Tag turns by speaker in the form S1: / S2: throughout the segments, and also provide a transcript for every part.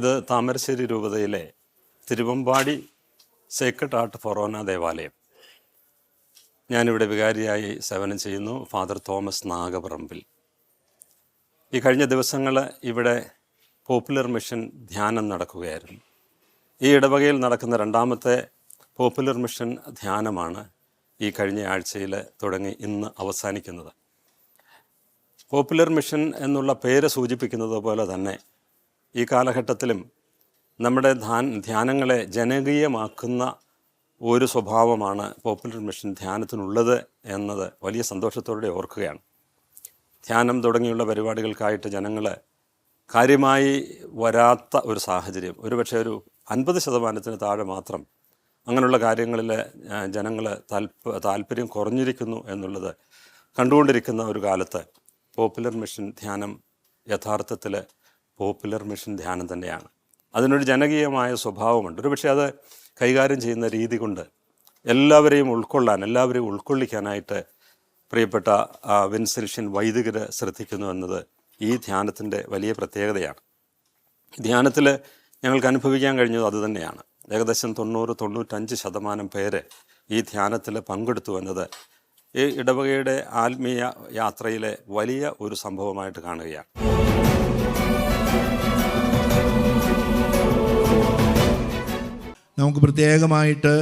S1: ഇത് താമരശ്ശേരി രൂപതയിലെ Thiruvambady Sacred Heart ഫൊറോന ദേവാലയം. ഞാനിവിടെ വികാരിയായി സേവനം ചെയ്യുന്നു. Father Thomas Nagaparambil. ഈ കഴിഞ്ഞ ദിവസങ്ങൾ ഇവിടെ പോപ്പുലർ മിഷൻ ധ്യാനം നടക്കുകയായിരുന്നു. ഈ ഇടവകയിൽ നടക്കുന്ന രണ്ടാമത്തെ പോപ്പുലർ മിഷൻ ധ്യാനമാണ് ഈ കഴിഞ്ഞ ആഴ്ചയിൽ തുടങ്ങി ഇന്ന് അവസാനിക്കുന്നത്. പോപ്പുലർ മിഷൻ എന്നുള്ള പേര് സൂചിപ്പിക്കുന്നത് പോലെ തന്നെ ഈ കാലഘട്ടത്തിലും നമ്മുടെ ധ്യാനങ്ങളെ ജനകീയമാക്കുന്ന ഒരു സ്വഭാവമാണ് പോപ്പുലർ മിഷൻ ധ്യാനത്തിനുള്ളത് എന്നത് വലിയ സന്തോഷത്തോടെ ഓർക്കുകയാണ്. ധ്യാനം തുടങ്ങിയുള്ള പരിപാടികൾക്കായിട്ട് ജനങ്ങൾ കാര്യമായി വരാത്ത ഒരു സാഹചര്യം, ഒരുപക്ഷെ ഒരു 50% താഴെ മാത്രം അങ്ങനെയുള്ള കാര്യങ്ങളിൽ ജനങ്ങൾ താല്പര്യം കുറഞ്ഞിരിക്കുന്നു എന്നുള്ളത് കണ്ടുകൊണ്ടിരിക്കുന്ന ഒരു കാലത്ത് പോപ്പുലർ മിഷൻ ധ്യാനം യഥാർത്ഥത്തിൽ പോപ്പുലർ മിഷൻ ധ്യാനം തന്നെയാണ്. അതിനൊരു ജനകീയമായ സ്വഭാവമുണ്ട്. ഒരുപക്ഷെ അത് കൈകാര്യം ചെയ്യുന്ന രീതി കൊണ്ട് എല്ലാവരെയും ഉൾക്കൊള്ളിക്കാനായിട്ട് പ്രിയപ്പെട്ട വിൻസെൻഷ്യൻ വൈദികർ ശ്രദ്ധിക്കുന്നു എന്നത് ഈ ധ്യാനത്തിൻ്റെ വലിയ പ്രത്യേകതയാണ്. ധ്യാനത്തിൽ ഞങ്ങൾക്ക് അനുഭവിക്കാൻ കഴിഞ്ഞത് അതുതന്നെയാണ്. ഏകദേശം 90-95% പേര് ഈ ധ്യാനത്തിൽ പങ്കെടുത്തു എന്നത് ഈ ഇടവകയുടെ ആത്മീയ യാത്രയിലെ വലിയ ഒരു സംഭവമായിട്ട് കാണുകയാണ്.
S2: നമുക്ക് പ്രത്യേകമായിട്ട്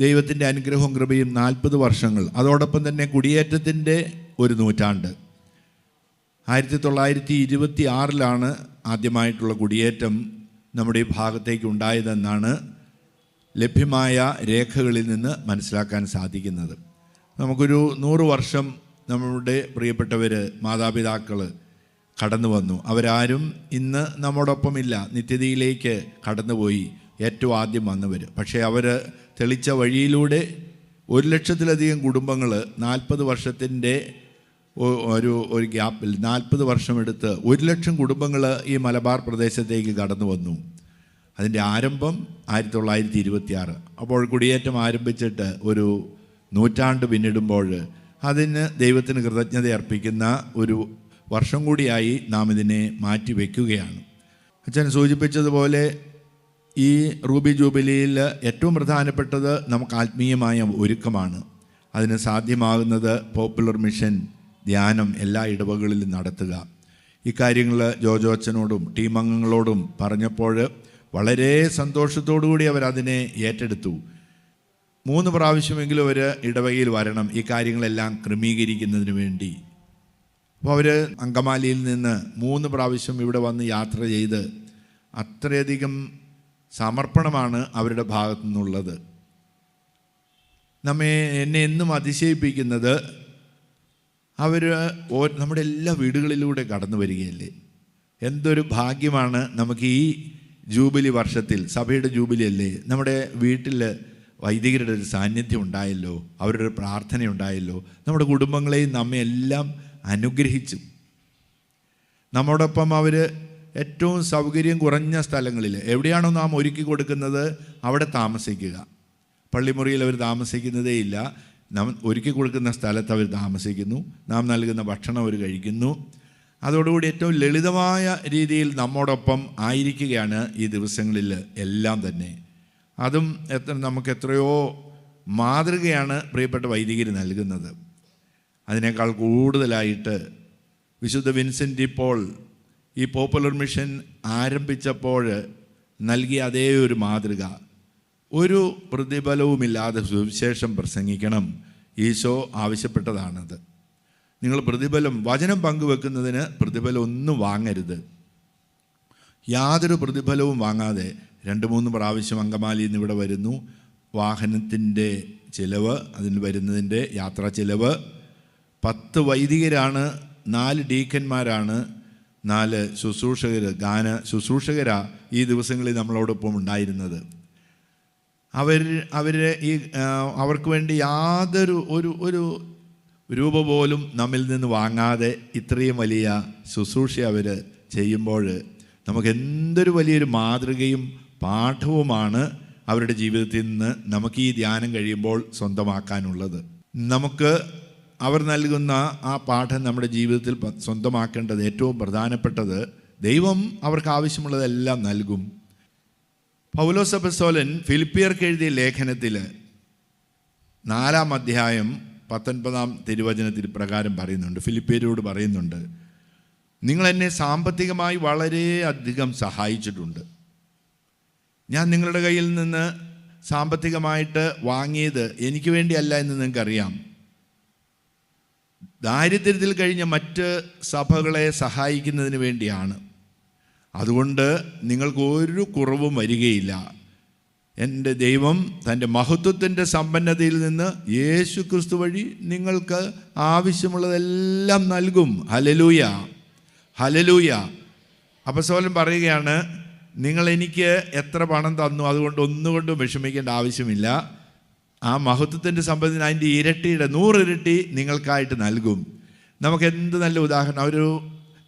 S2: ദൈവത്തിൻ്റെ അനുഗ്രഹവും കൃപയും 40 വർഷങ്ങൾ, അതോടൊപ്പം തന്നെ കുടിയേറ്റത്തിൻ്റെ ഒരു നൂറ്റാണ്ട്. 1926 ആദ്യമായിട്ടുള്ള കുടിയേറ്റം നമ്മുടെ ഈ ഭാഗത്തേക്ക് ഉണ്ടായതെന്നാണ് ലഭ്യമായ രേഖകളിൽ നിന്ന് മനസ്സിലാക്കാൻ സാധിക്കുന്നത്. നമുക്കൊരു 100 വർഷം നമ്മുടെ പ്രിയപ്പെട്ടവർ, മാതാപിതാക്കൾ കടന്നു വന്നു. അവരാരും ഇന്ന് നമ്മോടൊപ്പമില്ല, നിത്യതയിലേക്ക് കടന്നുപോയി ഏറ്റവും ആദ്യം വന്നവർ. പക്ഷേ അവർ തെളിച്ച വഴിയിലൂടെ 1,00,000-ലധികം കുടുംബങ്ങൾ 40 വർഷത്തിൻ്റെ ഒരു ഗ്യാപ്പിൽ 40 വർഷമെടുത്ത് 1,00,000 കുടുംബങ്ങൾ ഈ മലബാർ പ്രദേശത്തേക്ക് കടന്നു വന്നു. അതിൻ്റെ ആരംഭം 1926. അപ്പോൾ കുടിയേറ്റം ആരംഭിച്ചിട്ട് ഒരു നൂറ്റാണ്ട് പിന്നിടുമ്പോൾ അതിന് ദൈവത്തിന് കൃതജ്ഞത അർപ്പിക്കുന്ന ഒരു വർഷം കൂടിയായി നാം ഇതിനെ മാറ്റി വയ്ക്കുകയാണ്. അച്ഛൻ സൂചിപ്പിച്ചതുപോലെ ഈ റൂബി ജൂബിലിയിൽ ഏറ്റവും പ്രധാനപ്പെട്ടത് നമുക്ക് ആത്മീയമായ ഒരുക്കമാണ്. അതിന് സാധ്യമാകുന്നത് പോപ്പുലർ മിഷൻ ധ്യാനം എല്ലാ ഇടവകളിലും നടത്തുക. ഇക്കാര്യങ്ങൾ ജോജോ അച്ഛനോടും ടീം അംഗങ്ങളോടും പറഞ്ഞപ്പോൾ വളരെ സന്തോഷത്തോടുകൂടി അവരതിനെ ഏറ്റെടുത്തു. 3 പ്രാവശ്യമെങ്കിലും അവർ ഇടവകയിൽ വരണം ഈ കാര്യങ്ങളെല്ലാം ക്രമീകരിക്കുന്നതിന് വേണ്ടി. അപ്പോൾ അവർ അങ്കമാലിയിൽ നിന്ന് 3 പ്രാവശ്യം ഇവിടെ വന്ന് യാത്ര ചെയ്ത് അത്രയധികം സമർപ്പണമാണ് അവരുടെ ഭാഗത്തു നിന്നുള്ളത്. എന്നെ എന്നും അതിശയിപ്പിക്കുന്നത് അവർ നമ്മുടെ എല്ലാ വീടുകളിലൂടെ കടന്നു വരികയല്ലേ. എന്തൊരു ഭാഗ്യമാണ് നമുക്ക് ഈ ജൂബിലി വർഷത്തിൽ, സഭയുടെ ജൂബിലി അല്ലേ, നമ്മുടെ വീട്ടിൽ വൈദികരുടെ ഒരു സാന്നിധ്യം ഉണ്ടായല്ലോ, അവരുടെ ഒരു പ്രാർത്ഥന ഉണ്ടായല്ലോ. നമ്മുടെ കുടുംബങ്ങളെയും നമ്മെ എല്ലാം അനുഗ്രഹിച്ചു. നമ്മോടൊപ്പം അവർ ഏറ്റവും സൗകര്യം കുറഞ്ഞ സ്ഥലങ്ങളിൽ എവിടെയാണോ നാം ഒരുക്കി കൊടുക്കുന്നത് അവിടെ താമസിക്കുക. പള്ളിമുറിയിൽ അവർ താമസിക്കുന്നതേ ഇല്ല. നാം ഒരുക്കി കൊടുക്കുന്ന സ്ഥലത്ത് അവർ താമസിക്കുന്നു. നാം നൽകുന്ന ഭക്ഷണം അവർ കഴിക്കുന്നു. അതോടുകൂടി ഏറ്റവും ലളിതമായ രീതിയിൽ നമ്മോടൊപ്പം ആയിരിക്കുകയാണ് ഈ ദിവസങ്ങളിൽ എല്ലാം തന്നെ. അതും നമുക്ക് എത്രയോ മാതൃകയാണ് പ്രിയപ്പെട്ട വൈദികർ നൽകുന്നത്. അതിനേക്കാൾ കൂടുതലായിട്ട് വിശുദ്ധ വിൻസെൻ്റ് പോൾ ഈ പോപ്പുലർ മിഷൻ ആരംഭിച്ചപ്പോൾ നൽകിയ അതേ ഒരു മാതൃക, ഒരു പ്രതിഫലവുമില്ലാതെ സുവിശേഷം പ്രസംഗിക്കണം. ഈശോ ആവശ്യപ്പെട്ടതാണത്. നിങ്ങൾ പ്രതിഫലം, വചനം പങ്കുവെക്കുന്നതിന് പ്രതിഫലം ഒന്നും വാങ്ങരുത്. യാതൊരു പ്രതിഫലവും വാങ്ങാതെ 2-3 പ്രാവശ്യം അങ്കമാലിയിൽ നിന്ന് ഇവിടെ വരുന്നു. വാഹനത്തിൻ്റെ ചിലവ്, അതിന് വരുന്നതിൻ്റെ യാത്രാ ചിലവ്. 10 വൈദികരാണ്, 4 ഡീക്കന്മാരാണ്, 4 ശുശ്രൂഷകർ, ഗാന ശുശ്രൂഷകരാ ഈ ദിവസങ്ങളിൽ നമ്മളോടൊപ്പം ഉണ്ടായിരുന്നത്. അവർക്ക് വേണ്ടി യാതൊരു ഒരു രൂപ പോലും നമ്മിൽ നിന്ന് വാങ്ങാതെ ഇത്രയും വലിയ ശുശ്രൂഷ അവർ ചെയ്യുമ്പോൾ നമുക്ക് എന്തൊരു വലിയൊരു മാതൃകയും പാഠവുമാണ് അവരുടെ ജീവിതത്തിൽ നിന്ന് നമുക്ക് ഈ ധ്യാനം കഴിയുമ്പോൾ സ്വന്തമാക്കാനുള്ളത്. നമുക്ക് അവർ നൽകുന്ന ആ പാഠം നമ്മുടെ ജീവിതത്തിൽ സ്വന്തമാക്കേണ്ടത് ഏറ്റവും പ്രധാനപ്പെട്ടത് ദൈവം അവർക്ക് ആവശ്യമുള്ളതെല്ലാം നൽകും. പൗലോസ് അപ്പോസ്തലൻ ഫിലിപ്പിയർക്ക് എഴുതിയ ലേഖനത്തിൽ 4-ാം അധ്യായം 19-ാം തിരുവചനത്തിൽ പ്രകാരം പറയുന്നുണ്ട്. ഫിലിപ്പിയരോട് പറയുന്നുണ്ട്, നിങ്ങൾ എന്നെ സാമ്പത്തികമായി വളരെ അധികം സഹായിച്ചിട്ടുണ്ട്. ഞാൻ നിങ്ങളുടെ കയ്യിൽ നിന്ന് സാമ്പത്തികമായിട്ട് വാങ്ങിയത് എനിക്ക് വേണ്ടിയല്ല എന്ന് നിങ്ങൾക്കറിയാം. ദാരിദ്ര്യത്തിൽ കഴിഞ്ഞ മറ്റ് സഭകളെ സഹായിക്കുന്നതിന് വേണ്ടിയാണ്. അതുകൊണ്ട് നിങ്ങൾക്ക് ഒരു കുറവും വരികയില്ല. എൻ്റെ ദൈവം തൻ്റെ മഹത്വത്തിൻ്റെ സമ്പന്നതയിൽ നിന്ന് യേശു ക്രിസ്തു വഴി നിങ്ങൾക്ക് ആവശ്യമുള്ളതെല്ലാം നൽകും. Hallelujah, hallelujah. അപ്പോസ്തലൻ പറയുകയാണ്, നിങ്ങൾ എനിക്ക് എത്ര പണം തന്നു, അതുകൊണ്ട് ഒന്നുകൊണ്ടും വിഷമിക്കേണ്ട ആവശ്യമില്ല. ആ മഹത്വത്തിൻ്റെ സമ്പത്തിന് അതിൻ്റെ ഇരട്ടിയുടെ 100 ഇരട്ടി നിങ്ങൾക്കായിട്ട് നൽകും. നമുക്ക് എന്ത് നല്ല ഉദാഹരണം. അവർ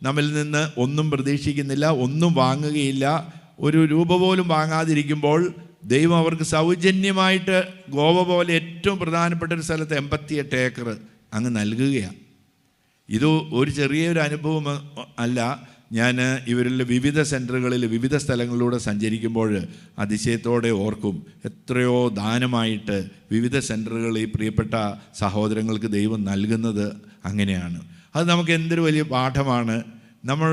S2: നമ്മിൽ നിന്ന് ഒന്നും പ്രതീക്ഷിക്കുന്നില്ല, ഒന്നും വാങ്ങുകയില്ല, ഒരു രൂപ പോലും വാങ്ങാതിരിക്കുമ്പോൾ ദൈവം അവർക്ക് സൗജന്യമായിട്ട് ഗോവ പോലെ ഏറ്റവും പ്രധാനപ്പെട്ട ഒരു സ്ഥലത്ത് 88 ഏക്കർ അങ്ങ് നൽകുകയാണ്. ഇത് ഒരു ചെറിയൊരു അനുഭവം അല്ല. ഞാൻ ഇവരിലെ വിവിധ സെൻറ്ററുകളിൽ വിവിധ സ്ഥലങ്ങളിലൂടെ സഞ്ചരിക്കുമ്പോൾ അതിശയത്തോടെ ഓർക്കും, എത്രയോ ദാനമായിട്ട് വിവിധ സെൻറ്ററുകൾ ഈ പ്രിയപ്പെട്ട സഹോദരങ്ങൾക്ക് ദൈവം നൽകുന്നത് അങ്ങനെയാണ്. അത് നമുക്ക് എന്തൊരു വലിയ പാഠമാണ്. നമ്മൾ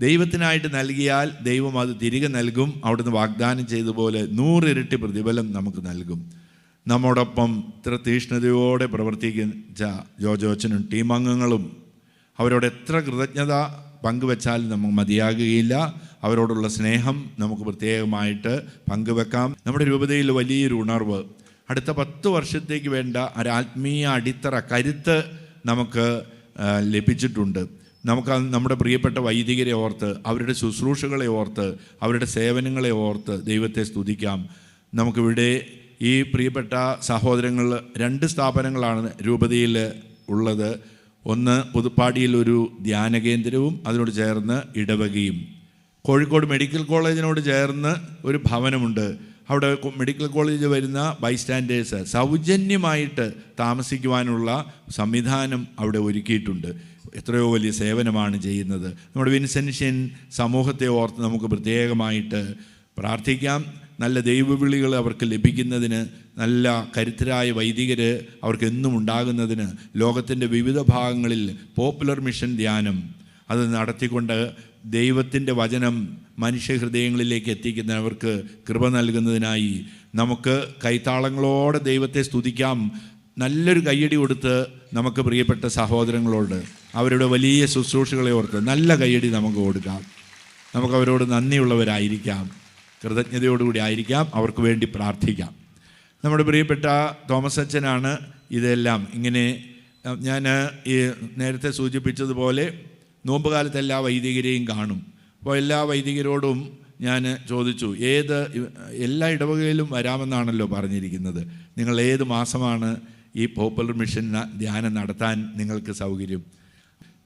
S2: ദൈവത്തിനായിട്ട് നൽകിയാൽ ദൈവം അത് തിരികെ നൽകും. അവിടുന്ന് വാഗ്ദാനം ചെയ്തതുപോലെ 100 ഇരട്ടി പ്രതിഫലം നമുക്ക് നൽകും. നമ്മോടൊപ്പം ഇത്ര തീഷ്ണതയോടെ പ്രവർത്തിച്ച ജോജോച്ചനും ടീം അംഗങ്ങളും അവരോട് എത്ര കൃതജ്ഞത പങ്കുവെച്ചാൽ നമുക്ക് മതിയാകുകയില്ല. അവരോടുള്ള സ്നേഹം നമുക്ക് പ്രത്യേകമായിട്ട് പങ്കുവെക്കാം. നമ്മുടെ രൂപതയിൽ വലിയൊരു ഉണർവ്, അടുത്ത 10 വർഷത്തേക്ക് വേണ്ട ഒരാത്മീയ അടിത്തറ, കരുത്ത് നമുക്ക് ലഭിച്ചിട്ടുണ്ട്. നമുക്ക് നമ്മുടെ പ്രിയപ്പെട്ട വൈദികരെ ഓർത്ത്, അവരുടെ ശുശ്രൂഷകളെ ഓർത്ത്, അവരുടെ സേവനങ്ങളെ ഓർത്ത് ദൈവത്തെ സ്തുതിക്കാം. നമുക്കിവിടെ ഈ പ്രിയപ്പെട്ട സഹോദരങ്ങൾ 2 സ്ഥാപനങ്ങളാണ് രൂപതയിൽ ഉള്ളത്. ഒന്ന് പുതുപ്പാടിയിൽ ഒരു ധ്യാന കേന്ദ്രവും അതിനോട് ചേർന്ന് ഇടവകയും. കോഴിക്കോട് മെഡിക്കൽ കോളേജിനോട് ചേർന്ന് ഒരു ഭവനമുണ്ട്. അവിടെ മെഡിക്കൽ കോളേജിൽ വരുന്ന ബൈസ്റ്റാൻഡേഴ്സ് സൗജന്യമായിട്ട് താമസിക്കുവാനുള്ള സംവിധാനം അവിടെ ഒരുക്കിയിട്ടുണ്ട്. എത്രയോ വലിയ സേവനമാണ് ചെയ്യുന്നത്. നമ്മുടെ വിൻസെൻഷ്യൻ സമൂഹത്തെ ഓർത്ത് നമുക്ക് പ്രത്യേകമായിട്ട് പ്രാർത്ഥിക്കാം. നല്ല ദൈവവിളികൾ അവർക്ക് ലഭിക്കുന്നതിന്, നല്ല കരുത്തരായ വൈദികർ അവർക്ക് എന്നും ഉണ്ടാകുന്നതിന്, ലോകത്തിൻ്റെ വിവിധ ഭാഗങ്ങളിൽ പോപ്പുലർ മിഷൻ ധ്യാനം അത് നടത്തിക്കൊണ്ട് ദൈവത്തിൻ്റെ വചനം മനുഷ്യഹൃദയങ്ങളിലേക്ക് എത്തിക്കുന്നവർക്ക് കൃപ നൽകുന്നതിനായി നമുക്ക് കൈത്താളങ്ങളോടെ ദൈവത്തെ സ്തുതിക്കാം. നല്ലൊരു കയ്യടി കൊടുത്ത് നമുക്ക് പ്രിയപ്പെട്ട സഹോദരങ്ങളോട് അവരുടെ വലിയ ശുശ്രൂഷകളെ ഓർത്ത് നല്ല കയ്യടി നമുക്ക് കൊടുക്കാം. നമുക്ക് അവരോട് നന്ദിയുള്ളവരായിരിക്കാം, കൃതജ്ഞതയോടുകൂടി ആയിരിക്കാം, അവർക്ക് വേണ്ടി പ്രാർത്ഥിക്കാം. നമ്മുടെ പ്രിയപ്പെട്ട തോമസ് അച്ഛനാണ് ഇതെല്ലാം. ഇങ്ങനെ ഞാൻ ഈ നേരത്തെ സൂചിപ്പിച്ചതുപോലെ നോമ്പുകാലത്ത് എല്ലാ വൈദികരെയും കാണും. അപ്പോൾ എല്ലാ വൈദികരോടും ഞാൻ ചോദിച്ചു, എല്ലാ ഇടവകയിലും വരാമെന്നാണല്ലോ പറഞ്ഞിരിക്കുന്നത്, നിങ്ങൾ ഏത് മാസമാണ് ഈ പോപ്പുലർ മിഷൻ ധ്യാനം നടത്താൻ നിങ്ങൾക്ക് സൗകര്യം?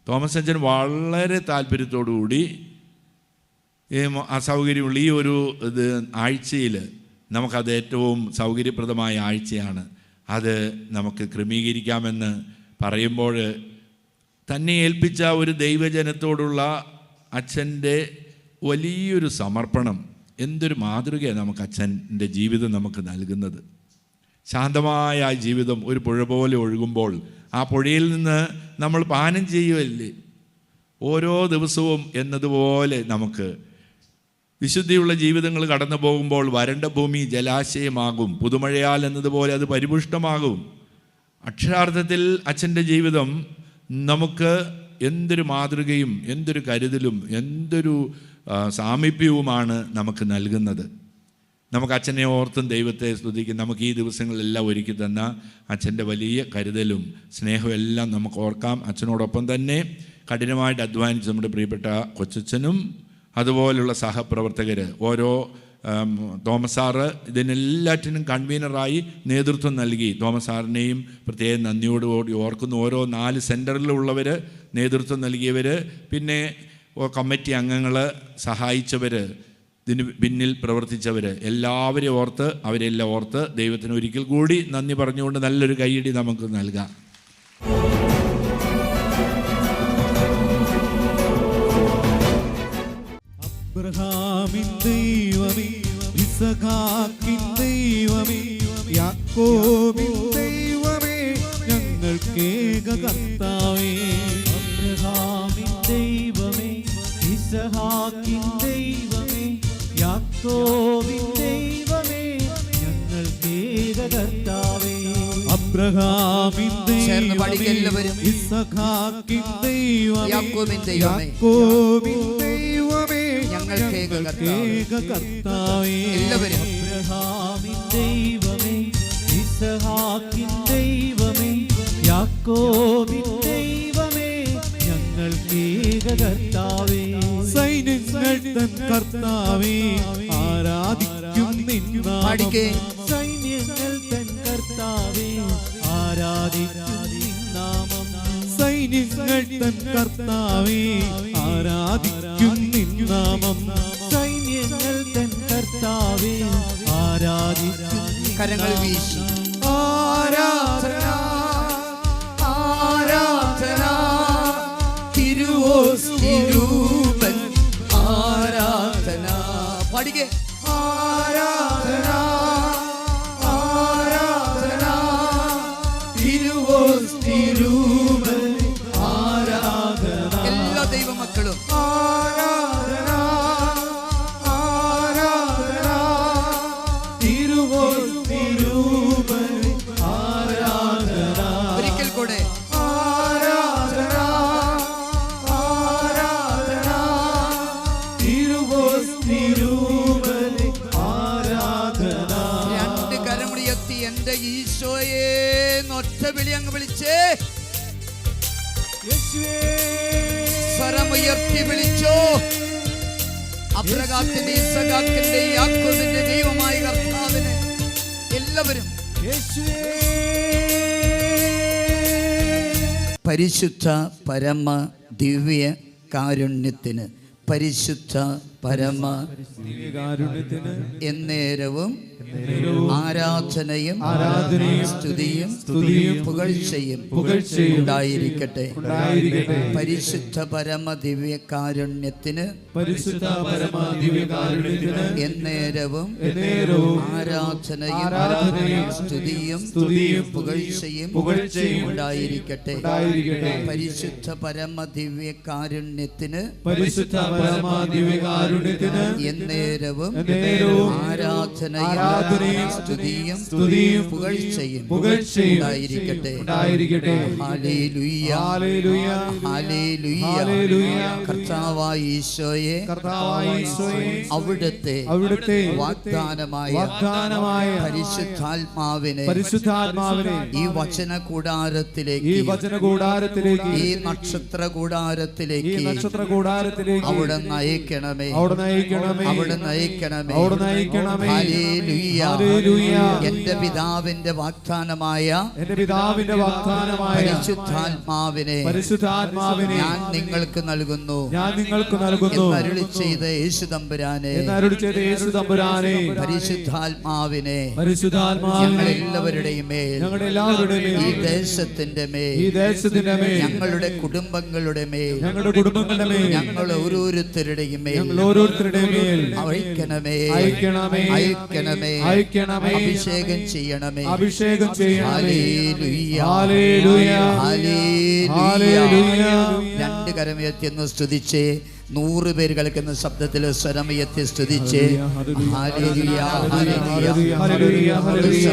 S2: തോമസ് അച്ഛൻ വളരെ താല്പര്യത്തോടുകൂടി അസൗകര്യമുള്ള ഈ ഒരു ആഴ്ചയിൽ നമുക്കത് ഏറ്റവും സൗകര്യപ്രദമായ ആഴ്ചയാണ്, അത് നമുക്ക് ക്രമീകരിക്കാമെന്ന് പറയുമ്പോൾ തന്നെ ഏൽപ്പിച്ച ഒരു ദൈവജനത്തോടുള്ള അച്ഛൻ്റെ വലിയൊരു സമർപ്പണം, എന്തൊരു മാതൃകയാണ് നമുക്ക് അച്ഛൻ്റെ ജീവിതം നമുക്ക് നൽകുന്നത്. ശാന്തമായ ആ ജീവിതം ഒരു പുഴ പോലെ ഒഴുകുമ്പോൾ ആ പുഴയിൽ നിന്ന് നമ്മൾ പാനം ചെയ്യുമല്ലേ ഓരോ ദിവസവും എന്നതുപോലെ നമുക്ക് വിശുദ്ധിയുള്ള ജീവിതങ്ങൾ കടന്നു പോകുമ്പോൾ വരണ്ട ഭൂമി ജലാശയമാകും, പുതുമഴയാൽ എന്നതുപോലെ അത് പരിപുഷ്ടമാകും. അക്ഷരാർത്ഥത്തിൽ അച്ഛൻ്റെ ജീവിതം നമുക്ക് എന്തൊരു മാതൃകയും എന്തൊരു കരുതലും എന്തൊരു സാമീപ്യവുമാണ് നമുക്ക് നൽകുന്നത്. നമുക്ക് അച്ഛനെ ഓർത്തും ദൈവത്തെ സ്തുതിക്കും. നമുക്ക് ഈ ദിവസങ്ങളെല്ലാം ഒരുക്കി തന്ന അച്ഛൻ്റെ വലിയ കരുതലും സ്നേഹവും എല്ലാം നമുക്ക് ഓർക്കാം. അച്ഛനോടൊപ്പം തന്നെ കഠിനമായിട്ട് അധ്വാനിച്ച് നമ്മുടെ പ്രിയപ്പെട്ട കൊച്ചച്ഛനും അതുപോലുള്ള സഹപ്രവർത്തകർ, ഓരോ തോമസ് സാറ് ഇതിനെല്ലാറ്റിനും കൺവീനറായി നേതൃത്വം നൽകി. തോമസ് സാറിനെയും പ്രത്യേകം നന്ദിയോടുകൂടി ഓർക്കുന്നു. ഓരോ 4 സെൻറ്ററിലുള്ളവർ നേതൃത്വം നൽകിയവർ, പിന്നെ കമ്മിറ്റി അംഗങ്ങൾ, സഹായിച്ചവർ, ഇതിന് പിന്നിൽ പ്രവർത്തിച്ചവർ, എല്ലാവരെയും ഓർത്ത് അവരെല്ലാം ഓർത്ത് ദൈവത്തിന് ഒരിക്കൽ കൂടി നന്ദി പറഞ്ഞുകൊണ്ട് നല്ലൊരു കയ്യടി നമുക്ക് നൽകാം.
S3: അബ്രഹാമിൻ ദൈവമേ, ഇസഹാക്കിൻ ദൈവമേ, യാക്കോബിൻ ദൈവമേ, ഞങ്ങൾക്കേക കർത്താവേ.
S4: അബ്രഹാമിൻ ദൈവമേ, ഇസഹാക്കിൻ ദൈവമേ, യാക്കോബിൻ ദൈവമേ, ഞങ്ങൾക്കേക കർത്താവേ.
S3: അബ്രഹാമിൻ
S5: ചേർന്ന് പാടിക്ക്
S3: ദൈവമേ,
S5: എല്ലാവരും.
S3: ഇസഹാക്കിൻ ദൈവമേ,
S5: യാക്കോബിൻ ദൈവമേ,
S3: യാക്കോബിൻ ദൈവമേ,
S5: ഞങ്ങൾക്കേക
S3: കർത്താവേ.
S5: എല്ലാവരും.
S4: അബ്രഹാമിൻ ദൈവമേ, ഇസഹാക്കിൻ ദൈവമേ, യാക്കോബിൻ ദൈവമേ, ഞങ്ങൾക്കേക കർത്താവേ.
S3: സൈന്യങ്ങൾ തൻ കർത്താവേ, ആരാധിക്കും നിൻ നാമം.
S4: സൈന്യങ്ങൾ തൻ കർത്താവേ, ആരാധിക്കും നിൻ നാമം.
S3: സൈന്യങ്ങൾ തൻ കർത്താവേ, ആരാധിക്കും നിൻ നാമം.
S4: സൈന്യങ്ങൾ തൻ കർത്താവേ, ആരാധിക്കും നിൻ
S5: കരങ്ങൾ വീശി
S3: ആരാധന
S5: ആരാധന തിരുവോസ്തിരൂപൻ ആരാധന. പാടിക്കേ.
S3: ആരാധന
S5: ആരാധന തിരുവോസ്തിരൂപൻ ആരാധന. എല്ലാ ദൈവമക്കളും
S3: ആരാധന ആരാധന തിരുവോസ്തിരൂപൻ ആരാധന.
S5: ഒരിക്കൽ കൂടെ
S3: ആരാധന ആരാധന തിരുവോസ്തിരൂപൻ ആരാധന.
S5: രണ്ട് കരമുയർത്തി എന്റെ ഈശോയെ ഒറ്റ വിളി അങ്ങ് വിളിച്ചേ. സ്വരമുയർത്തി വിളിച്ചോ. അബ്രഹാത്തിന്റെ ഇസഹാക്കിന്റെ യാക്കോബിന്റെ ദൈവമായ കർത്താവിനെ എല്ലാവരും പരിശുദ്ധ പരമ ദിവ്യ കാരുണ്യത്തിന്, പരിശുദ്ധ പരമ
S3: കാരുണ്യത്തിന്
S5: എന്നേരവും ആരാധനയും സ്തുതിയും പുകഴ്ചയും ഉണ്ടായിരിക്കട്ടെ. പരിശുദ്ധ പരമ ദിവ്യ കാരുണ്യത്തിന്,
S3: പരിശുദ്ധ പരമ ദിവ്യ കാരുണ്യത്തിന്
S5: എന്നേരവും ആരാധനയും സ്തുതിയും പുകഴ്ചയും ഉണ്ടായിരിക്കട്ടെ. പരിശുദ്ധ പരമ ദിവ്യ കാരുണ്യത്തിന്,
S3: പരിശുദ്ധ പരമ ദിവ്യ കാരുണ്യത്തിന്
S5: എന്നേരവും ആരാധനയും സ്തുതിയും പുകഴ്ചയും ഉണ്ടായിരിക്കട്ടെ. Hallelujah hallelujah. കർത്താവായ ഈശോയെ, അവിടുത്തെ വാഗ്ദാനമായ പരിശുദ്ധാത്മാവിനെ ഈ വചന കൂടാരത്തിലേക്ക്, ഈ നക്ഷത്ര കൂടാരത്തിലേക്ക് അവിടെ നയിക്കണമേ, അവിടെ നയിക്കണമേ. ഹല്ലേലൂയ. എന്റെ പിതാവിന്റെ വാഗ്ദാനമായ പരിശുദ്ധാത്മാവിനെ ഞാൻ നിങ്ങൾക്ക് നൽകുന്നു എന്നരുളി ചെയ്ത യേശു തമ്പുരാനെ, പരിശുദ്ധാത്മാവിനെ ഞങ്ങൾ എല്ലാവരുടെയും മേൽ, ഈ ദേശത്തിന്റെ മേൽ, ഞങ്ങളുടെ കുടുംബങ്ങളുടെ മേൽ, ഞങ്ങൾ ഓരോരുത്തരുടെയും മേൽ അയക്കണമേ, അയക്കണമേ, അഭിഷേകം ചെയ്യണമേ. Hallelujah hallelujah. രണ്ട് കരമുയർത്തിയെന്ന് സ്തുതിച്ച് 100 പേര് കളിക്കുന്ന ശബ്ദത്തിൽ സ്വരമുയർത്തി സ്തുതിച്ച് ഹല്ലേലൂയ ഹല്ലേലൂയ ഹല്ലേലൂയ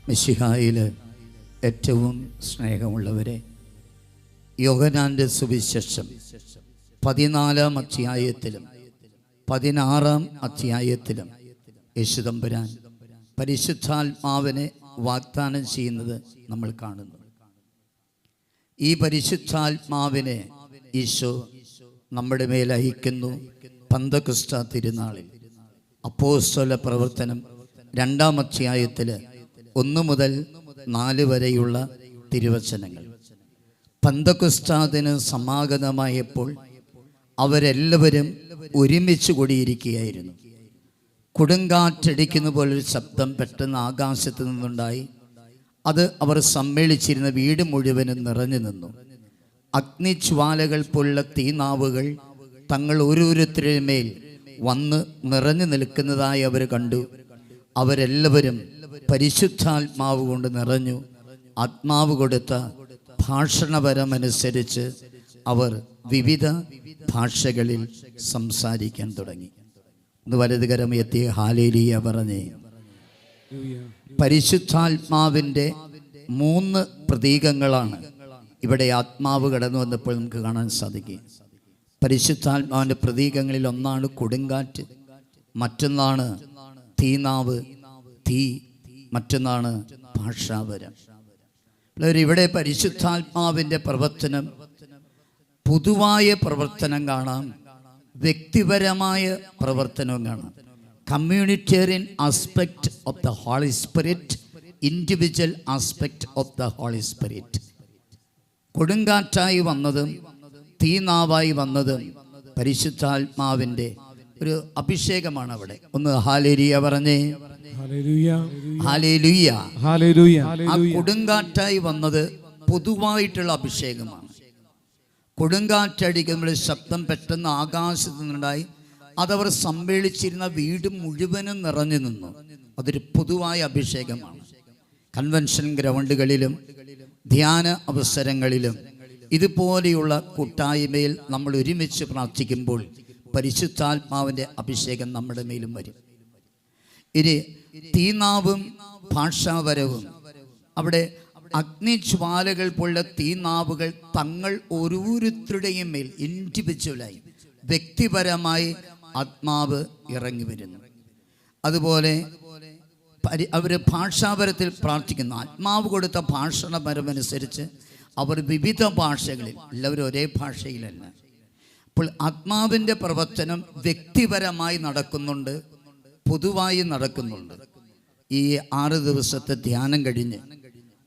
S5: മിശിഹായില് ഏറ്റവും സ്നേഹമുള്ളവരെ, യോഹന്നാന്റെ സുവിശേഷം 14-ാം അധ്യായത്തിലും 16-ാം അധ്യായത്തിലും യേശുതമ്പുരാൻ പരിശുദ്ധാത്മാവിനെ വാഗ്ദാനം ചെയ്യുന്നത് നമ്മൾ കാണുന്നു. ഈ പരിശുദ്ധാത്മാവിനെ ഈശോ നമ്മുടെ മേൽ അയക്കുന്നു പന്തക്കുസ്ത തിരുനാളിൽ. അപ്പോസ്തല പ്രവർത്തനം 2-ാം അധ്യായത്തിൽ 1 മുതൽ 4 വരെയുള്ള തിരുവചനങ്ങൾ. പന്തക്കുസ്താദിന് സമാഗതമായപ്പോൾ അവരെല്ലാവരും ഒരുമിച്ച് കൂടിയിരിക്കുകയായിരുന്നു. കൊടുങ്കാറ്റടിക്കുന്ന പോലൊരു ശബ്ദം പെട്ടെന്ന് ആകാശത്ത് നിന്നുണ്ടായി. അത് അവർ സമ്മേളിച്ചിരുന്ന വീട് മുഴുവനും നിറഞ്ഞു നിന്നു. അഗ്നിജ്വാലകൾ പോലുള്ള തീനാവുകൾ തങ്ങൾ ഓരോരുത്തരുടെ മേൽ വന്ന് നിറഞ്ഞു നിൽക്കുന്നതായി അവർ കണ്ടു. അവരെല്ലാവരും പരിശുദ്ധാത്മാവ് കൊണ്ട് നിറഞ്ഞു. ആത്മാവ് കൊടുത്ത ഭാഷണപരമനുസരിച്ച് അവർ വിവിധ ഭാഷകളിൽ സംസാരിക്കാൻ തുടങ്ങി. ഒന്ന് വലതുകരം എത്തി ഹല്ലേലൂയ പറഞ്ഞേ. പരിശുദ്ധാത്മാവിൻ്റെ 3 പ്രതീകങ്ങളാണ് ഇവിടെ ആത്മാവ് കടന്നു വന്നപ്പോൾ നമുക്ക് കാണാൻ സാധിക്കും. പരിശുദ്ധാത്മാവിൻ്റെ പ്രതീകങ്ങളിൽ ഒന്നാണ് കൊടുങ്കാറ്റ്, മറ്റൊന്നാണ് തീനാവ്, തീ, മറ്റൊന്നാണ് ഭാഷാപരം. ഇവിടെ പരിശുദ്ധാത്മാവിൻ്റെ പ്രവർത്തനം പൊതുവായ പ്രവർത്തനം കാണാം, വ്യക്തിപരമായ പ്രവർത്തനവും കാണാം. Communitarian aspect of the Holy Spirit, individual aspect of the Holy Spirit. കൊടുങ്കാറ്റായി വന്നതും തീനാവായി വന്നതും പരിശുദ്ധാത്മാവിൻ്റെ ഒരു അഭിഷേകമാണ് അവിടെ. ഒന്ന് ഹല്ലേലൂയ പറഞ്ഞേ. ഹല്ലേലൂയ. ആ കൊടുങ്കാറ്റായി വന്നത് പൊതുവായിട്ടുള്ള അഭിഷേകമാണ്. കൊടുങ്കാറ്റടിക്കുമ്പോൾ ശബ്ദം പെട്ടെന്ന് ആകാശത്ത് നിന്നുണ്ടായി. അതവർ സമ്മേളിച്ചിരുന്ന വീട് മുഴുവനും നിറഞ്ഞു നിന്നു. അതൊരു പൊതുവായ അഭിഷേകമാണ്. കൺവെൻഷൻ ഗ്രൗണ്ടുകളിലും ധ്യാന അവസരങ്ങളിലും ഇതുപോലെയുള്ള കൂട്ടായ്മയിൽ നമ്മൾ ഒരുമിച്ച് പ്രാർത്ഥിക്കുമ്പോൾ പരിശുദ്ധാത്മാവിൻ്റെ അഭിഷേകം നമ്മുടെ മേലും വരും. ഇനി തീനാവും ഭാഷാപരവും, അവിടെ അഗ്നിജ്വാലകൾ പോലുള്ള തീനാവുകൾ തങ്ങൾ ഓരോരുത്തരുടെയും മേൽ ഇൻഡിവിജ്വലായി വ്യക്തിപരമായി ആത്മാവ് ഇറങ്ങി വരുന്നു. അതുപോലെ അവർ ഭാഷാപരത്തിൽ പ്രാർത്ഥിക്കുന്നു. ആത്മാവ് കൊടുത്ത ഭാഷണപരമനുസരിച്ച് അവർ വിവിധ ഭാഷകളിൽ, എല്ലാവരും ഒരേ ഭാഷയിലല്ല. അപ്പോൾ ആത്മാവിൻ്റെ പ്രവർത്തനം വ്യക്തിപരമായി നടക്കുന്നുണ്ട്, പൊതുവായി നടക്കുന്നുണ്ട്. ഈ 6 ദിവസത്തെ ധ്യാനം കഴിഞ്ഞ്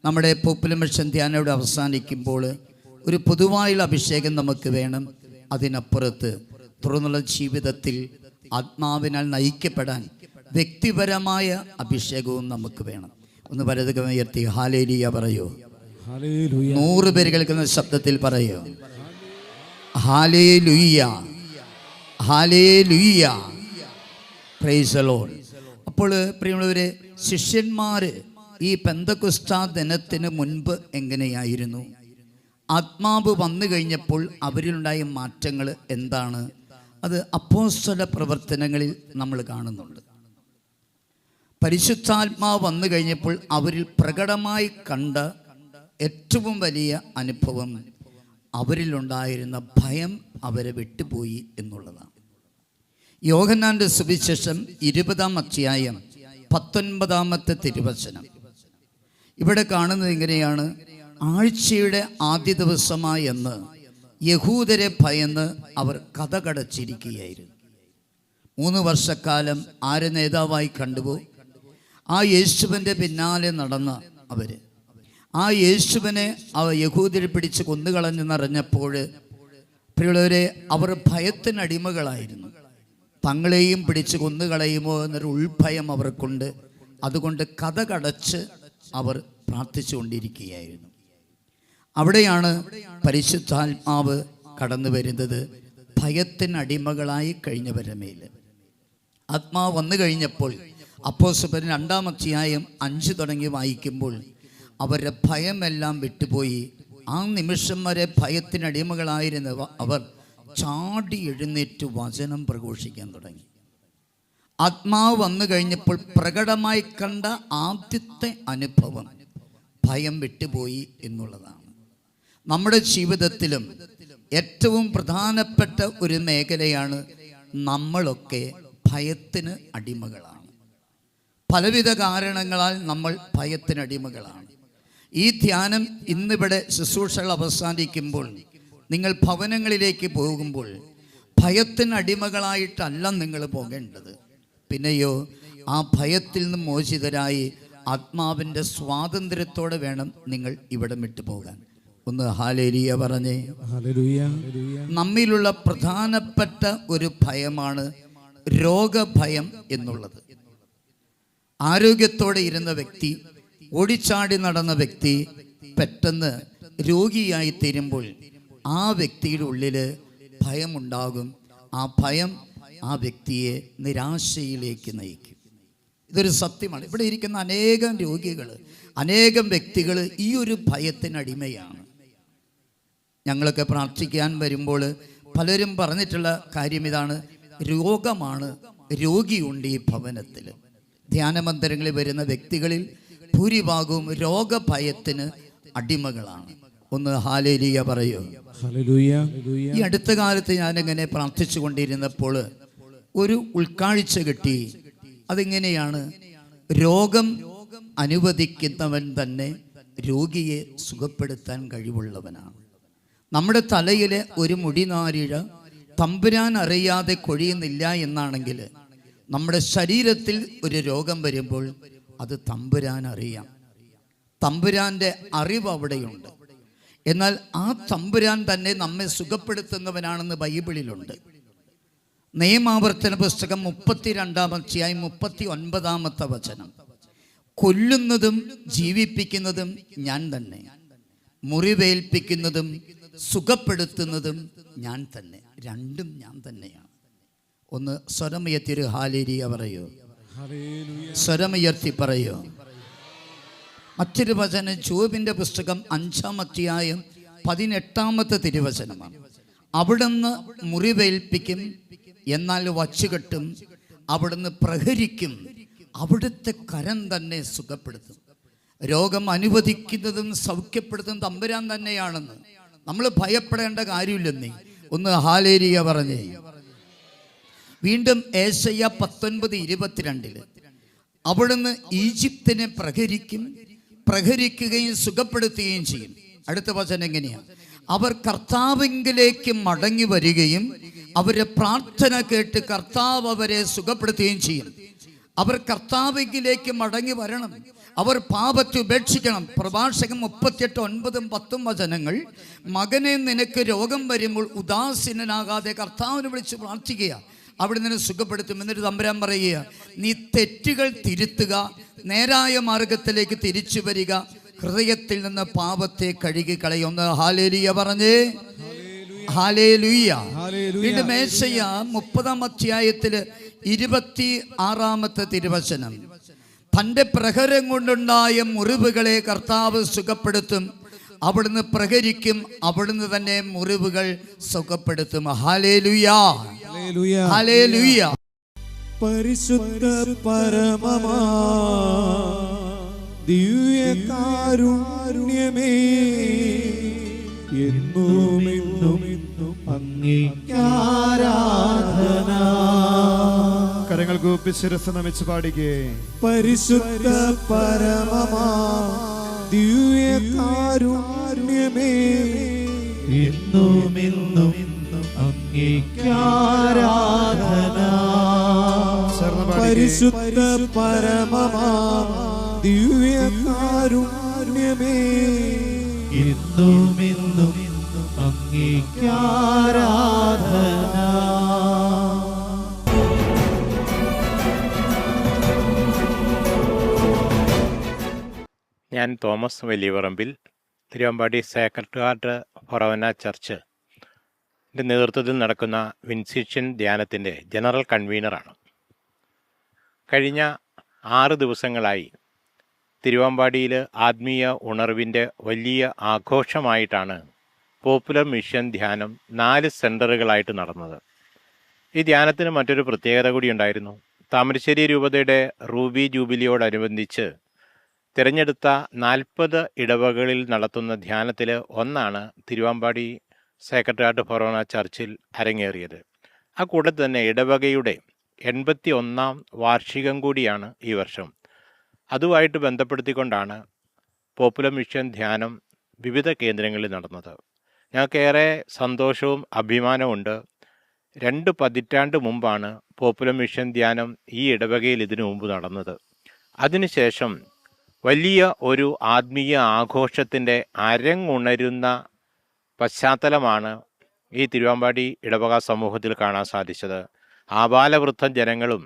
S5: നമ്മുടെ പോപ്പുലർ മിഷൻ ധ്യാനം ഇവിടെ അവസാനിക്കുമ്പോൾ ഒരു പൊതുവായുള്ള അഭിഷേകം നമുക്ക് വേണം. അതിനപ്പുറത്ത് തുടർന്നുള്ള ജീവിതത്തിൽ ആത്മാവിനാൽ നയിക്കപ്പെടാൻ വ്യക്തിപരമായ അഭിഷേകവും നമുക്ക് വേണം. ഒന്ന് വലതുകരം ഉയർത്തി ഹല്ലേലൂയ പറയൂ. 100 പേര് കേൾക്കുന്ന ശബ്ദത്തിൽ പറയൂ hallelujah, hallelujah, praise the Lord. അപ്പോൾ പ്രിയമുള്ളവരെ, ശിഷ്യന്മാർ ഈ പെന്തക്കോസ്താ ദിനത്തിന് മുൻപ് എങ്ങനെയായിരുന്നു? ആത്മാവ് വന്നു കഴിഞ്ഞപ്പോൾ അവരിലുണ്ടായ മാറ്റങ്ങൾ എന്താണ്? അത് അപ്പോസ്തല പ്രവർത്തനങ്ങളിൽ നമ്മൾ കാണുന്നുണ്ട്. പരിശുദ്ധാത്മാവ് വന്നു കഴിഞ്ഞപ്പോൾ അവരിൽ പ്രകടമായി കണ്ട ഏറ്റവും വലിയ അനുഭവം, അവരിലുണ്ടായിരുന്ന ഭയം അവരെ വിട്ടുപോയി എന്നുള്ളതാണ്. യോഹന്നാന്റെ സുവിശേഷം 20-ാം അധ്യായം 19-ാമത്തെ തിരുവചനം ഇവിടെ കാണുന്നത് ഇങ്ങനെയാണ്. ആഴ്ചയുടെ ആദ്യ ദിവസമായി എന്ന് യഹൂദരെ ഭയന്ന് അവർ കതകടച്ചിരിക്കുകയായിരുന്നു. 3 വർഷക്കാലം ആരെ നേതാവായി കണ്ടുപോ? ആ യേശുവിൻ്റെ പിന്നാലെ നടന്ന അവർ ആ യേശുവിനെ യഹൂദരെ പിടിച്ച് കൊന്നുകളഞ്ഞെന്നറിഞ്ഞപ്പോൾ പ്രിയമുള്ളവരെ, അവർ ഭയത്തിനടിമകളായിരുന്നു. തങ്ങളെയും പിടിച്ച് കൊന്നുകളയുമോ എന്നൊരു ഉൾഭയം അവർക്കുണ്ട്. അതുകൊണ്ട് കതകടച്ച് അവർ പ്രാർത്ഥിച്ചുകൊണ്ടിരിക്കുകയായിരുന്നു. അവിടെയാണ് പരിശുദ്ധാത്മാവ് കടന്നു വരുന്നത്. ഭയത്തിനടിമകളായി കഴിഞ്ഞവരുടെ മേൽ ആത്മാവ് വന്നു കഴിഞ്ഞപ്പോൾ അപ്പോസ്തലർ 2-ാം അധ്യായം 5 തുടങ്ങി വായിക്കുമ്പോൾ അവരുടെ ഭയമെല്ലാം വിട്ടുപോയി. ആ നിമിഷം വരെ ഭയത്തിനടിമകളായിരുന്ന അവർ ചാടി എഴുന്നേറ്റ് വചനം പ്രഘോഷിക്കാൻ തുടങ്ങി. ആത്മാവ് വന്നു കഴിഞ്ഞപ്പോൾ പ്രകടമായി കണ്ട ആദ്യത്തെ അനുഭവം ഭയം വിട്ടുപോയി എന്നുള്ളതാണ്. നമ്മുടെ ജീവിതത്തിലും ഏറ്റവും പ്രധാനപ്പെട്ട ഒരു മേഖലയാണ് നമ്മളൊക്കെ ഭയത്തിന് അടിമകളാണ്. പലവിധ കാരണങ്ങളാൽ നമ്മൾ ഭയത്തിനടിമകളാണ്. ഈ ധ്യാനം ഇന്നിവിടെ ശുശ്രൂഷകൾ അവസാനിക്കുമ്പോൾ നിങ്ങൾ ഭവനങ്ങളിലേക്ക് പോകുമ്പോൾ ഭയത്തിനടിമകളായിട്ടല്ല നിങ്ങൾ പോകേണ്ടത്. പിന്നെയോ ആ ഭയത്തിൽ നിന്ന് മോചിതരായി ആത്മാവിൻ്റെ സ്വാതന്ത്ര്യത്തോടെ വേണം നിങ്ങൾ ഇവിടം വിട്ടു പോകാൻ. ഒന്ന് ഹാലേലിയ പറഞ്ഞേ.
S3: ഹല്ലേലൂയ.
S5: നമ്മിലുള്ള പ്രധാനപ്പെട്ട ഒരു ഭയമാണ് രോഗഭയം എന്നുള്ളത്. ആരോഗ്യത്തോടെ ഇരുന്ന വ്യക്തി, ഓടിച്ചാടി നടന്ന വ്യക്തി പെട്ടെന്ന് രോഗിയായി തീരുമ്പോൾ ആ വ്യക്തിയുടെ ഉള്ളിൽ ഭയമുണ്ടാകും. ആ ഭയം ആ വ്യക്തിയെ നിരാശയിലേക്ക് നയിക്കും. ഇതൊരു സത്യമാണ്. ഇവിടെ ഇരിക്കുന്ന അനേകം രോഗികൾ, അനേകം വ്യക്തികൾ ഈ ഒരു ഭയത്തിനടിമയാണ്. ഞങ്ങളൊക്കെ പ്രാർത്ഥിക്കാൻ വരുമ്പോൾ പലരും പറഞ്ഞിട്ടുള്ള കാര്യം ഇതാണ്: രോഗമാണ്, രോഗിയുണ്ട് ഈ ഭവനത്തിൽ. ധ്യാനമന്ദിരങ്ങളിൽ വരുന്ന വ്യക്തികളിൽ ഭൂരിഭാഗവും രോഗഭയത്തിന് അടിമകളാണ്. ഒന്ന് ഹാലേലിയ പറയൂ.
S3: ഹല്ലേലൂയ.
S5: ഈ അടുത്ത കാലത്ത് ഞാനിങ്ങനെ പ്രാർത്ഥിച്ചു കൊണ്ടിരുന്നപ്പോൾ ഒരു ഉൾക്കാഴ്ച കിട്ടി. അതിങ്ങനെയാണ്: രോഗം അനുവദിക്കുന്നവൻ തന്നെ രോഗിയെ സുഖപ്പെടുത്താൻ കഴിവുള്ളവനാണ്. നമ്മുടെ തലയിലെ ഒരു മുടിനാരിഴ തമ്പുരാൻ അറിയാതെ കൊഴിയുന്നില്ല എന്നാണെങ്കിൽ, നമ്മുടെ ശരീരത്തിൽ ഒരു രോഗം വരുമ്പോൾ അത് തമ്പുരാൻ അറിയാം. തമ്പുരാൻ്റെ അറിവ് അവിടെയുണ്ട്. എന്നാൽ ആ തമ്പുരാൻ തന്നെ നമ്മെ സുഖപ്പെടുത്തുന്നവനാണെന്ന് ബൈബിളിലുണ്ട്. നിയമാവർത്തന പുസ്തകം 32-ാം അധ്യായം 39-ാമത്തെ വചനം: കൊല്ലുന്നതും ജീവിപ്പിക്കുന്നതും ഞാൻ തന്നെ, മുറിവേൽപ്പിക്കുന്നതും സുഖപ്പെടുത്തുന്നതും ഞാൻ തന്നെ. രണ്ടും ഞാൻ തന്നെയാണ്. ഒന്ന് സ്വരമുയർത്തി ഹാലേലിയ പറയൂ. സ്വരമുയർത്തി പറയൂ. മറ്റൊരു വചനം ജോബിൻ്റെ പുസ്തകം 5-ാം അധ്യായം 18-ാമത്തെ തിരുവചനമാണ്: അവിടുന്ന് മുറിവേൽപ്പിക്കും, എന്നാൽ വച്ചുകെട്ടും, അവിടുന്ന് പ്രഹരിക്കും, അവിടുത്തെ കരം തന്നെ സുഖപ്പെടുത്തും. രോഗം അനുവദിക്കുന്നതും സൗഖ്യപ്പെടുത്തും തമ്പുരാൻ തന്നെയാണെന്ന് നമ്മൾ ഭയപ്പെടേണ്ട കാര്യമില്ലെന്നേ. ഒന്ന് ഹാലേലിയ പറഞ്ഞേ. വീണ്ടും ഏശയ്യ 19:22 അവിടുന്ന് ഈജിപ്തിനെ പ്രഹരിക്കുകയും സുഖപ്പെടുത്തുകയും ചെയ്യും. അടുത്ത വചനം എങ്ങനെയാണ്? അവർ കർത്താവിങ്കിലേക്ക് മടങ്ങി വരികയും അവരുടെ പ്രാർത്ഥന കേട്ട് കർത്താവ് അവരെ സുഖപ്പെടുത്തുകയും ചെയ്യും. അവർ കർത്താവിങ്കിലേക്ക് മടങ്ങി വരണം. അവർ പാപത്തെ ഉപേക്ഷിക്കണം. പ്രഭാഷകൻ 38:9-10 വചനങ്ങൾ: മകനെ, നിനക്ക് രോഗം വരുമ്പോൾ ഉദാസീനനാകാതെ കർത്താവിനെ വിളിച്ച് പ്രാർത്ഥിക്കുക, അവിടെ നിന്ന് സുഖപ്പെടുത്തും. എന്നിട്ട് തമ്പുരാൻ പറയുക: നീ തെറ്റുകൾ തിരുത്തുക, നേരായ മാർഗത്തിലേക്ക് തിരിച്ചു വരിക, ഹൃദയത്തിൽ നിന്ന് പാപത്തെ കഴുകി കളയുന്ന. ഹാലേലിയ പറഞ്ഞേ. ഹാലേലുയ്യ. വീണ്ടും ഏശയ്യ 30-ാം അധ്യായത്തിൽ 26-ാമത്തെ തിരുവചനം: തൻ്റെ പ്രഹരം കൊണ്ടുണ്ടായ മുറിവുകളെ കർത്താവ് സുഖപ്പെടുത്തും, അവിടുന്ന് പ്രഹരിക്കും, അവിടുന്ന് തന്നെ മുറിവുകൾ സുഖപ്പെടുത്തും. ഹല്ലേലൂയ. ഹല്ലേലൂയ.
S3: പരിശുദ്ധ പരമമാ ദിവ്യകാരുണ്യമേ, എന്നും എന്നും അങ്ങേക്കാരാധന.
S6: കരങ്ങൾ കൂപ്പി ശിരസ്സ് നമിച്ച് പാടിക്കേ.
S3: പരിശുദ്ധ പരമമാ ദിവ്യകാരുണ്യമേ, എന്നും എന്നും അങ്ങേക്കാരാധന. പരിശുദ്ധ പരമമാ ദിവ്യകാരുണ്യമേ, എന്നും എന്നും അങ്ങേക്കാരാധന.
S7: ഞാൻ Thomas Valiyaparambil, Thiruvambady Sacred Heart forane church നേതൃത്വത്തിൽ നടക്കുന്ന വിൻസിഷ്യൻ ധ്യാനത്തിൻ്റെ ജനറൽ കൺവീനറാണ്. കഴിഞ്ഞ 6 ദിവസങ്ങളായി തിരുവമ്പാടിയിൽ ആത്മീയ ഉണർവിൻ്റെ വലിയ ആഘോഷമായിട്ടാണ് പോപ്പുലർ മിഷൻ ധ്യാനം 4 സെൻറ്ററുകളായിട്ട് നടന്നത്. ഈ ധ്യാനത്തിന് മറ്റൊരു പ്രത്യേകത കൂടി ഉണ്ടായിരുന്നു. താമരശ്ശേരി രൂപതയുടെ റൂബി ജൂബിലിയോടനുബന്ധിച്ച് തിരഞ്ഞെടുത്ത 40 ഇടവകളിൽ നടത്തുന്ന ധ്യാനത്തിൽ ഒന്നാണ് തിരുവമ്പാടി സേക്രഡ് ഹാർട്ട് ഫൊറോന ചർച്ചിൽ അരങ്ങേറിയത്. ആ കൂട്ടത്തിൽ തന്നെ ഇടവകയുടെ 81-ാം വാർഷികം കൂടിയാണ് ഈ വർഷം. അതുമായിട്ട് ബന്ധപ്പെടുത്തിക്കൊണ്ടാണ് പോപ്പുലർ മിഷൻ ധ്യാനം വിവിധ കേന്ദ്രങ്ങളിൽ നടന്നത്. ഞങ്ങൾക്കേറെ സന്തോഷവും അഭിമാനവുമുണ്ട്. 2 പതിറ്റാണ്ട് മുമ്പാണ് പോപ്പുലർ മിഷൻ ധ്യാനം ഈ ഇടവകയിൽ ഇതിനു മുമ്പ് നടന്നത്. അതിനുശേഷം വലിയ ഒരു ആത്മീയ ആഘോഷത്തിൻ്റെ അരങ്ങുണരുന്ന പശ്ചാത്തലമാണ് ഈ തിരുവമ്പാടി ഇടവക സമൂഹത്തിൽ കാണാൻ സാധിച്ചത്. ആബാലവൃദ്ധം ജനങ്ങളും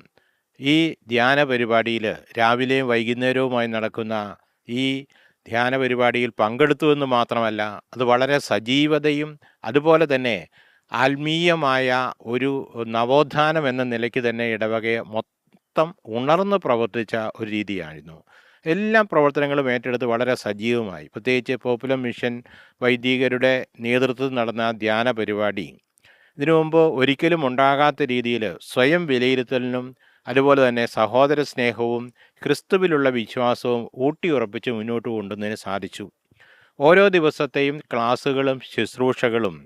S7: ഈ ധ്യാന പരിപാടിയിൽ രാവിലെയും വൈകുന്നേരവുമായി നടക്കുന്ന ഈ ധ്യാന പരിപാടിയിൽ പങ്കെടുത്തുവെന്ന് മാത്രമല്ല, അത് വളരെ സജീവതയും അതുപോലെ തന്നെ ആത്മീയമായ ഒരു നവോത്ഥാനം എന്ന നിലയ്ക്ക് തന്നെ ഇടവകയെ മൊത്തം ഉണർന്ന് പ്രവർത്തിച്ച ഒരു രീതിയായിരുന്നു. എല്ലാ പ്രവർത്തനങ്ങളും ഏറ്റെടുത്ത് വളരെ സജീവമായി. പ്രത്യേകിച്ച് പോപ്പുലർ മിഷൻ വൈദികരുടെ നേതൃത്വത്തിൽ നടന്ന ധ്യാന പരിപാടി ഇതിനു മുമ്പ് ഒരിക്കലും ഉണ്ടാകാത്ത രീതിയിൽ സ്വയം വിലയിരുത്തലിനും അതുപോലെ തന്നെ സഹോദര സ്നേഹവും ക്രിസ്തുവിലുള്ള വിശ്വാസവും ഊട്ടിയുറപ്പിച്ച് മുന്നോട്ട് കൊണ്ടുവന്നതിന് സാധിച്ചു. ഓരോ ദിവസത്തെയും ക്ലാസ്സുകളും ശുശ്രൂഷകളും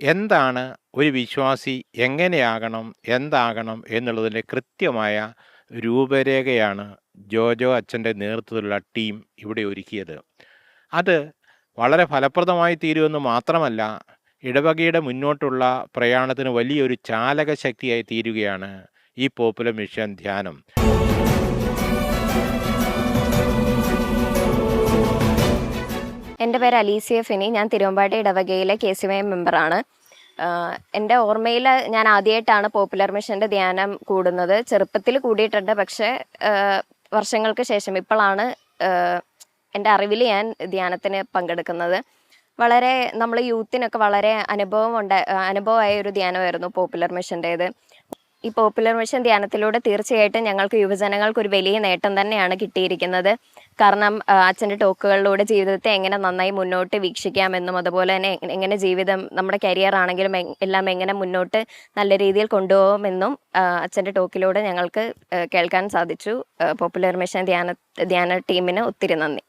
S7: എന്താണ് ഒരു വിശ്വാസി എങ്ങനെയാകണം, എന്താകണം എന്നുള്ളതിൻ്റെ കൃത്യമായ രൂപരേഖയാണ് ജോജോ അച്ഛൻ്റെ നേതൃത്വത്തിലുള്ള ടീം ഇവിടെ ഒരുക്കിയത്. അത് വളരെ ഫലപ്രദമായി തീരുമെന്ന് മാത്രമല്ല, ഇടവകയുടെ മുന്നോട്ടുള്ള പ്രയാണത്തിന് വലിയൊരു ചാലക ശക്തിയായി തീരുകയാണ് ഈ പോപ്പുലർ മിഷൻ ധ്യാനം.
S8: എൻ്റെ പേര് അലീസിയ ഫിനി. ഞാൻ തിരുവമ്പാടി ഇടവകയിലെ KCY മെമ്പറാണ്. എൻ്റെ ഓർമ്മയിൽ ഞാൻ ആദ്യമായിട്ടാണ് പോപ്പുലർ മിഷൻ്റെ ധ്യാനം കൂടുന്നത്. ചെറുപ്പത്തിൽ കൂടിയിട്ടുണ്ട്, പക്ഷേ വർഷങ്ങൾക്ക് ശേഷം ഇപ്പോഴാണ് എൻ്റെ അറിവിൽ ഞാൻ ധ്യാനത്തിന് പങ്കെടുക്കുന്നത്. വളരെ നമ്മൾ യൂത്തിനൊക്കെ വളരെ അനുഭവമായ ഒരു ധ്യാനമായിരുന്നു പോപ്പുലർ മിഷൻ്റേത്. ഈ പോപ്പുലർ മിഷൻ ധ്യാനത്തിലൂടെ തീർച്ചയായിട്ടും ഞങ്ങൾക്ക് യുവജനങ്ങൾക്ക് ഒരു വലിയ നേട്ടം തന്നെയാണ് കിട്ടിയിരിക്കുന്നത്. കാരണം അച്ഛൻ്റെ ടോക്കുകളിലൂടെ ജീവിതത്തെ എങ്ങനെ നന്നായി മുന്നോട്ട് വീക്ഷിക്കാമെന്നും അതുപോലെ തന്നെ എങ്ങനെ ജീവിതം നമ്മുടെ കരിയർ ആണെങ്കിലും എല്ലാം എങ്ങനെ മുന്നോട്ട് നല്ല രീതിയിൽ കൊണ്ടുപോകുമെന്നും അച്ഛൻ്റെ ടോക്കിലൂടെ ഞങ്ങൾക്ക് കേൾക്കാൻ സാധിച്ചു. പോപ്പുലർ മിഷൻ ധ്യാന ടീമിന് ഒത്തിരി നന്ദി.